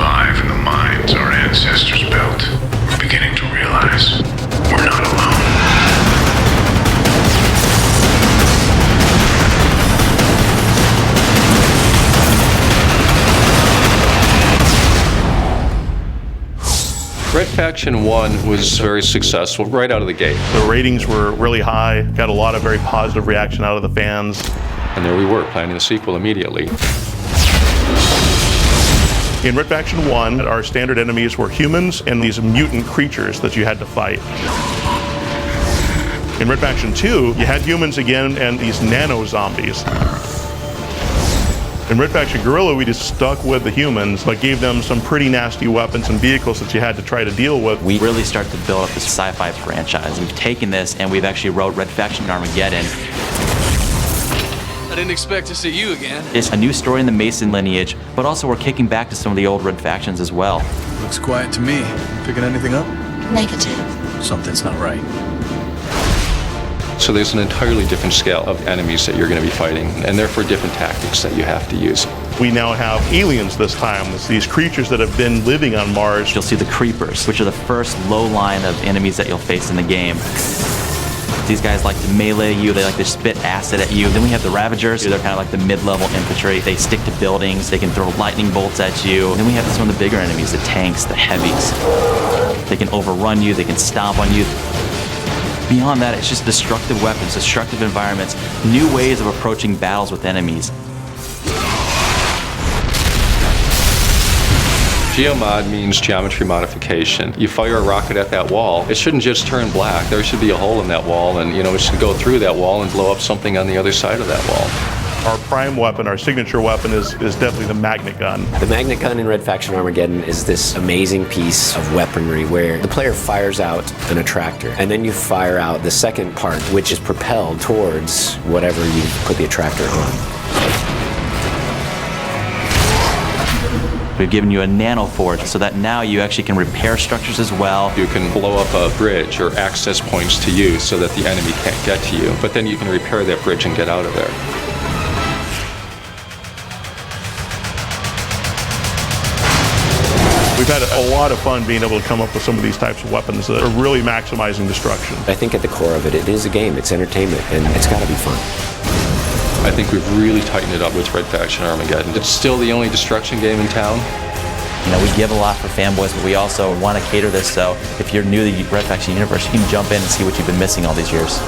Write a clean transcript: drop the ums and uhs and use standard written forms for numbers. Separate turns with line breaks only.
survive in the mines our ancestors built, we're beginning to realize we're not alone.
Red Faction 1 was very successful right out of the gate.
The ratings were really high, got a lot of very positive reaction out of the fans.
And there we were, planning the sequel immediately.
In Red Faction 1, our standard enemies were humans and these mutant creatures that you had to fight. In Red Faction 2, you had humans again and these nano-zombies. In Red Faction Guerrilla, we just stuck with the humans, but gave them some pretty nasty weapons and vehicles that you had to try to deal with.
We really started to build up this sci-fi franchise. We've taken this and we've actually wrote Red Faction Armageddon.
I didn't expect to see you again.
It's a new story in the Mason lineage, but also we're kicking back to some of the old Red Factions as well.
Looks quiet to me. Picking anything up?
Negative.
Something's not right.
So there's an entirely different scale of enemies that you're going to be fighting, and therefore different tactics that you have to use.
We now have aliens this time. It's these creatures that have been living on Mars.
You'll see the Creepers, which are the first low line of enemies that you'll face in the game. These guys like to melee you, they like to spit acid at you. Then we have the Ravagers, they're kind of like the mid-level infantry. They stick to buildings, they can throw lightning bolts at you. And then we have some of the bigger enemies, the tanks, the heavies. They can overrun you, they can stomp on you. Beyond that, it's just destructive weapons, destructive environments, new ways of approaching battles with enemies.
Geomod means geometry modification. You fire a rocket at that wall, it shouldn't just turn black. There should be a hole in that wall, and it should go through that wall and blow up something on the other side of that wall.
Our prime weapon, our signature weapon, is definitely the magnet gun.
The magnet gun in Red Faction Armageddon is this amazing piece of weaponry where the player fires out an attractor, and then you fire out the second part, which is propelled towards whatever you put the attractor on.
We've given you a nano forge so that now you actually can repair structures as well.
You can blow up a bridge or access points to you so that the enemy can't get to you, but then you can repair that bridge and get out of there.
We've had a lot of fun being able to come up with some of these types of weapons that are really maximizing destruction.
I think at the core of it, it is a game, it's entertainment, and it's got to be fun.
I think we've really tightened it up with Red Faction Armageddon. It's still the only destruction game in town.
We give a lot for fanboys, but we also want to cater this so if you're new to the Red Faction universe, you can jump in and see what you've been missing all these years.